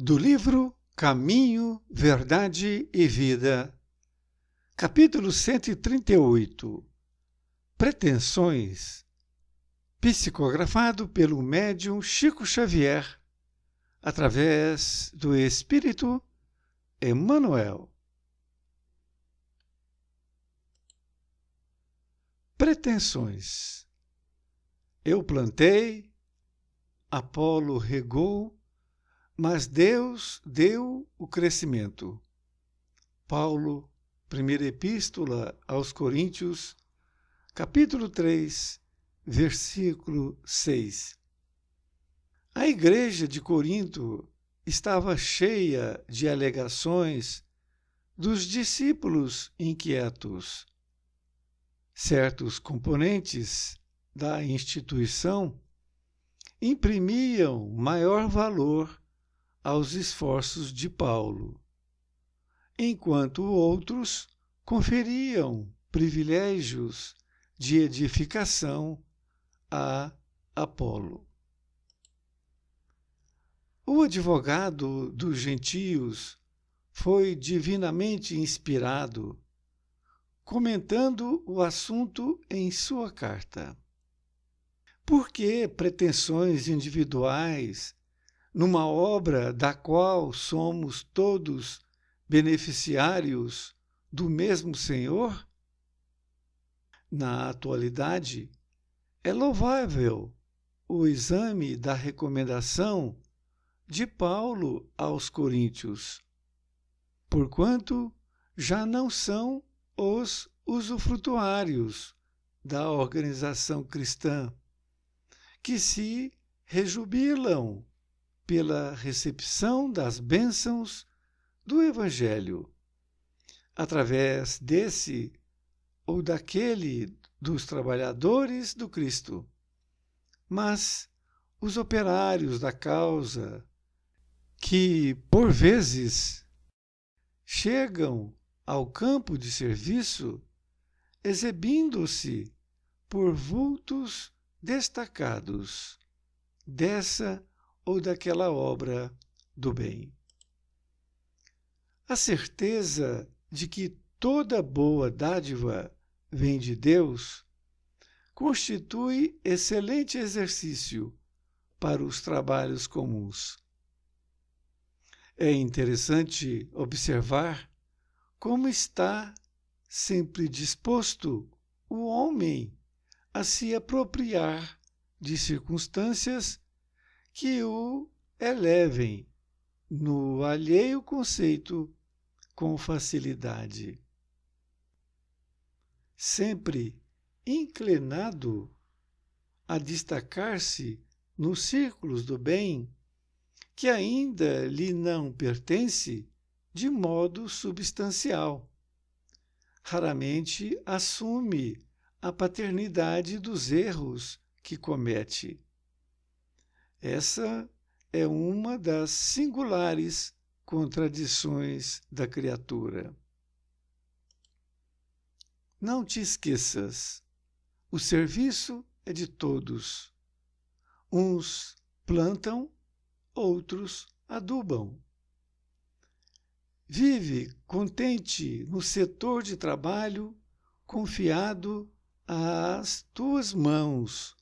Do livro Caminho, Verdade e Vida, capítulo 138, Pretensões, psicografado pelo médium Chico Xavier, através do Espírito Emmanuel. Pretensões. Eu plantei, Apolo regou, mas Deus deu o crescimento. Paulo, primeira epístola aos Coríntios, capítulo 3, versículo 6. A igreja de Corinto estava cheia de alegações dos discípulos inquietos. Certos componentes da instituição imprimiam maior valor aos esforços de Paulo, enquanto outros conferiam privilégios de edificação a Apolo. O advogado dos gentios foi divinamente inspirado, comentando o assunto em sua carta. Por que pretensões individuais numa obra da qual somos todos beneficiários do mesmo Senhor? Na atualidade, é louvável o exame da recomendação de Paulo aos Coríntios, porquanto já não são os usufrutuários da organização cristã, que se rejubilam pela recepção das bênçãos do Evangelho, através desse ou daquele dos trabalhadores do Cristo, mas os operários da causa, que, por vezes, chegam ao campo de serviço exibindo-se por vultos destacados dessa ou daquela obra do bem. A certeza de que toda boa dádiva vem de Deus constitui excelente exercício para os trabalhos comuns. É interessante observar como está sempre disposto o homem a se apropriar de circunstâncias que o elevem no alheio conceito com facilidade. Sempre inclinado a destacar-se nos círculos do bem que ainda lhe não pertence de modo substancial. Raramente assume a paternidade dos erros que comete. Essa é uma das singulares contradições da criatura. Não te esqueças, o serviço é de todos. Uns plantam, outros adubam. Vive contente no setor de trabalho confiado às tuas mãos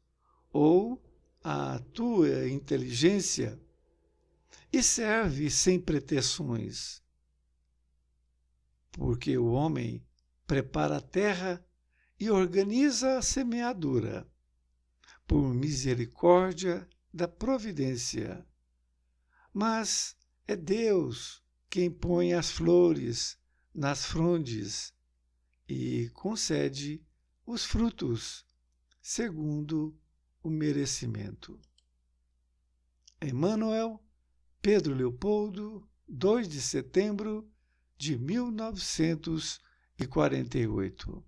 ou à tua inteligência e serve sem pretensões, porque o homem prepara a terra e organiza a semeadura, por misericórdia da providência. Mas é Deus quem põe as flores nas frondes e concede os frutos, segundo o merecimento. Emmanuel, Pedro Leopoldo, 2 de setembro de 1948.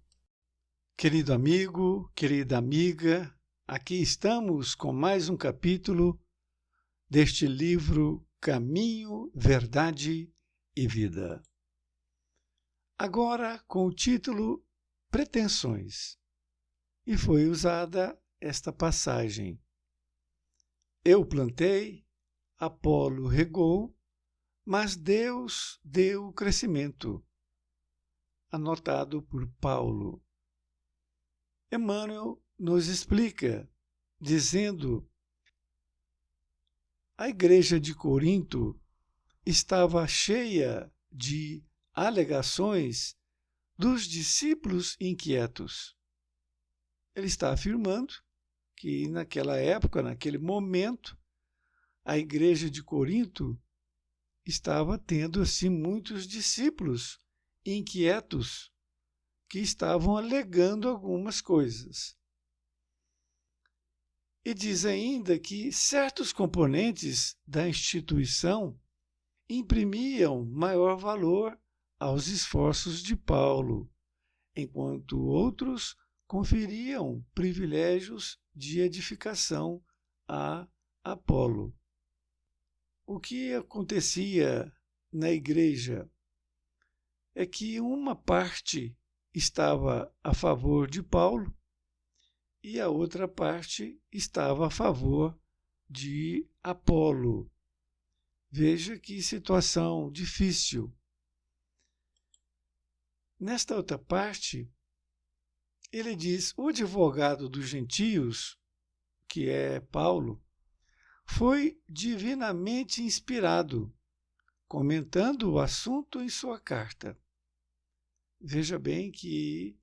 Querido amigo, querida amiga, aqui estamos com mais um capítulo deste livro Caminho, Verdade e Vida. Agora com o título Pretensões. E foi usada esta passagem. Eu plantei, Apolo regou, mas Deus deu o crescimento, anotado por Paulo. Emmanuel nos explica, dizendo: a igreja de Corinto estava cheia de alegações dos discípulos inquietos. Ele está afirmando que naquela época, naquele momento, a igreja de Corinto estava tendo assim muitos discípulos inquietos que estavam alegando algumas coisas. E diz ainda que certos componentes da instituição imprimiam maior valor aos esforços de Paulo, enquanto outros conferiam privilégios de edificação a Apolo. O que acontecia na igreja é que uma parte estava a favor de Paulo e a outra parte estava a favor de Apolo. Veja que situação difícil. Nesta outra parte, ele diz: o advogado dos gentios, que é Paulo, foi divinamente inspirado, comentando o assunto em sua carta. Veja bem que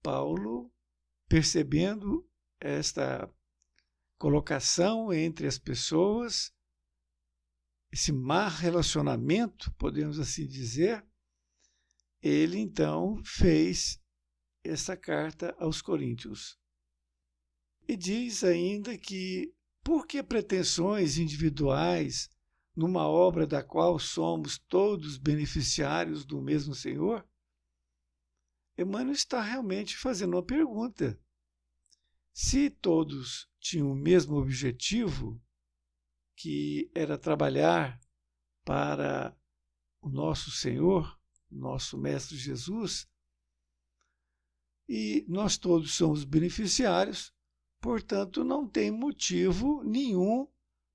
Paulo, percebendo esta colocação entre as pessoas, esse má relacionamento, podemos assim dizer, ele então fez essa carta aos Coríntios. E diz ainda que, por que pretensões individuais numa obra da qual somos todos beneficiários do mesmo Senhor? Emmanuel está realmente fazendo uma pergunta. Se todos tinham o mesmo objetivo, que era trabalhar para o nosso Senhor, nosso Mestre Jesus, e nós todos somos beneficiários, portanto, não tem motivo nenhum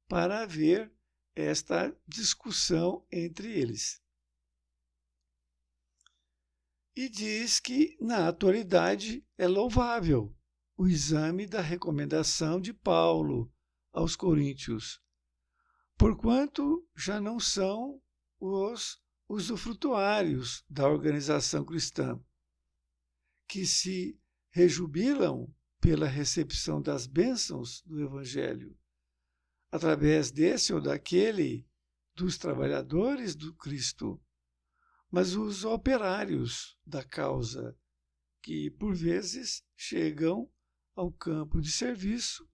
para haver esta discussão entre eles. E diz que, na atualidade, é louvável o exame da recomendação de Paulo aos Coríntios, porquanto já não são os usufrutuários da organização cristã, que se rejubilam pela recepção das bênçãos do Evangelho, através desse ou daquele dos trabalhadores do Cristo, mas os operários da causa, que por vezes chegam ao campo de serviço,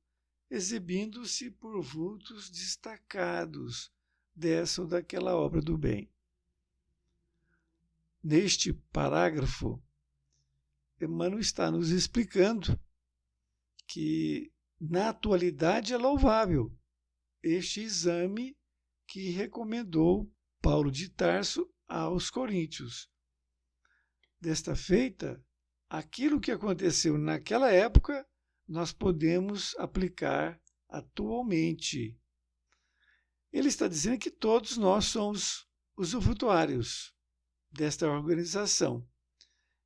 exibindo-se por vultos destacados dessa ou daquela obra do bem. Neste parágrafo, Emmanuel está nos explicando que, na atualidade, é louvável este exame que recomendou Paulo de Tarso aos Coríntios. Desta feita, aquilo que aconteceu naquela época, nós podemos aplicar atualmente. Ele está dizendo que todos nós somos usufrutuários desta organização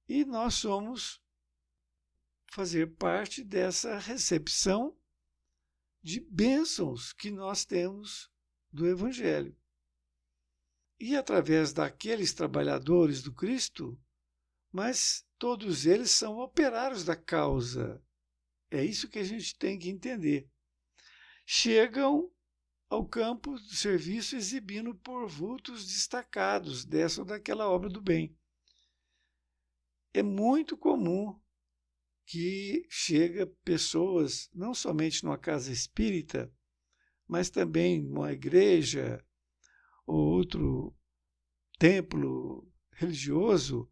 e nós somos fazer parte dessa recepção de bênçãos que nós temos do Evangelho. E através daqueles trabalhadores do Cristo, mas todos eles são operários da causa. É isso que a gente tem que entender. Chegam ao campo do serviço exibindo por vultos destacados dessa ou daquela obra do bem. É muito comum que chega pessoas, não somente numa casa espírita, mas também numa igreja ou outro templo religioso,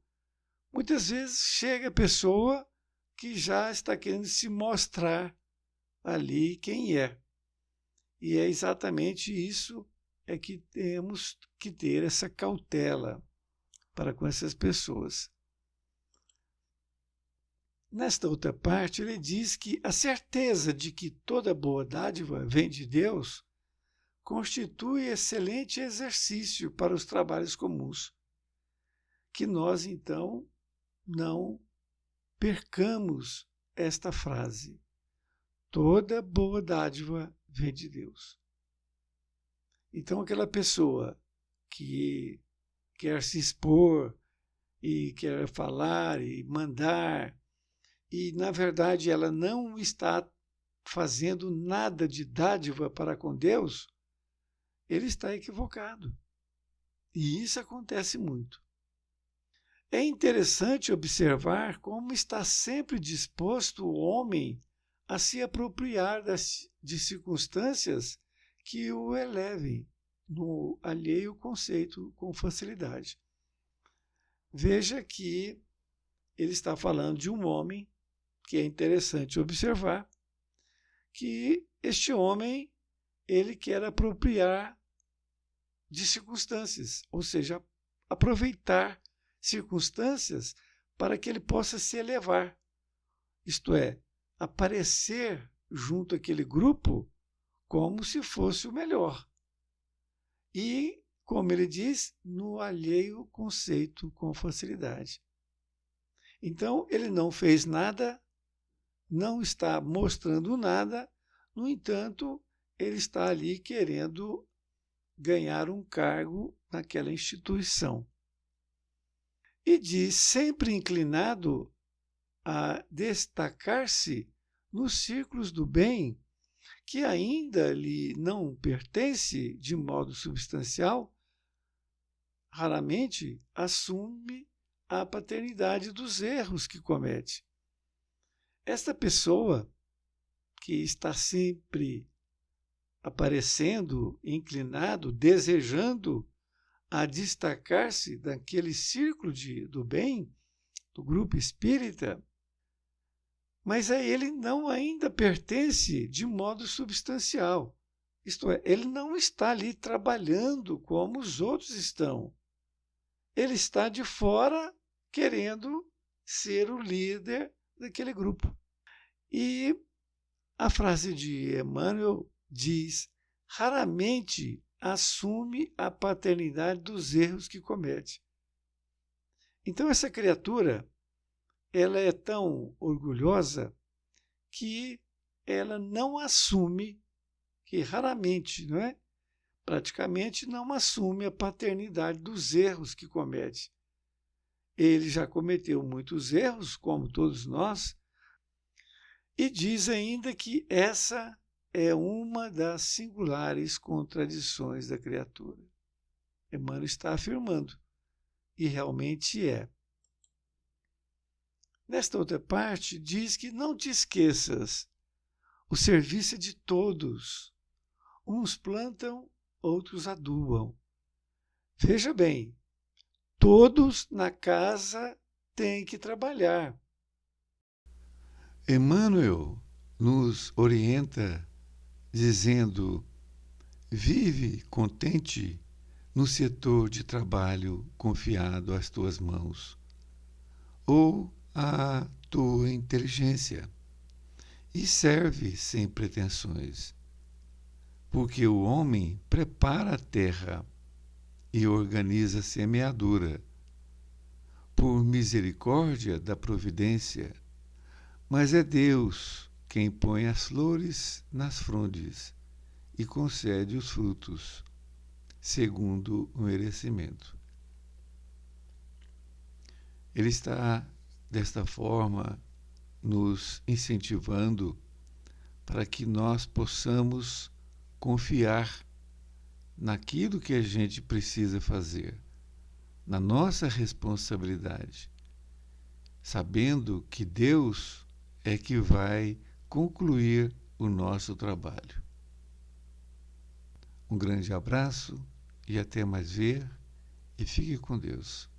muitas vezes chega a pessoa que já está querendo se mostrar ali quem é. E é exatamente isso é que temos que ter essa cautela para com essas pessoas. Nesta outra parte, ele diz que a certeza de que toda boa dádiva vem de Deus constitui excelente exercício para os trabalhos comuns, que nós, então, não percamos esta frase. Toda boa dádiva vem de Deus. Então, aquela pessoa que quer se expor e quer falar e mandar, e, na verdade, ela não está fazendo nada de dádiva para com Deus, ele está equivocado. E isso acontece muito. É interessante observar como está sempre disposto o homem a se apropriar de circunstâncias que o elevem no alheio conceito com facilidade. Veja que ele está falando de um homem que é interessante observar que este homem ele quer apropriar de circunstâncias, ou seja, aproveitar circunstâncias para que ele possa se elevar, isto é, aparecer junto àquele grupo como se fosse o melhor. E, como ele diz, no alheio conceito com facilidade. Então, ele não fez nada, não está mostrando nada, no entanto, ele está ali querendo ganhar um cargo naquela instituição. E diz, sempre inclinado a destacar-se nos círculos do bem, que ainda lhe não pertence de modo substancial, raramente assume a paternidade dos erros que comete. Esta pessoa que está sempre aparecendo, inclinado, desejando a destacar-se daquele círculo do bem, do grupo espírita, mas a ele não ainda pertence de modo substancial. Isto é, ele não está ali trabalhando como os outros estão. Ele está de fora querendo ser o líder daquele grupo. E a frase de Emmanuel diz, raramente assume a paternidade dos erros que comete. Então essa criatura, ela é tão orgulhosa que ela não assume, que raramente, não é? Praticamente não assume a paternidade dos erros que comete. Ele já cometeu muitos erros, como todos nós, e diz ainda que essa é uma das singulares contradições da criatura. Emmanuel está afirmando, e realmente é. Nesta outra parte, diz que não te esqueças, o serviço é de todos. Uns plantam, outros adubam. Veja bem, todos na casa têm que trabalhar. Emmanuel nos orienta dizendo, vive contente no setor de trabalho confiado às tuas mãos, ou à tua inteligência, e serve sem pretensões, porque o homem prepara a terra e organiza a semeadura, por misericórdia da providência, mas é Deus quem põe as flores nas frondes e concede os frutos, segundo o merecimento. Ele está, desta forma, nos incentivando para que nós possamos confiar naquilo que a gente precisa fazer, na nossa responsabilidade, sabendo que Deus é que vai concluir o nosso trabalho. Um grande abraço e até mais ver, e fique com Deus.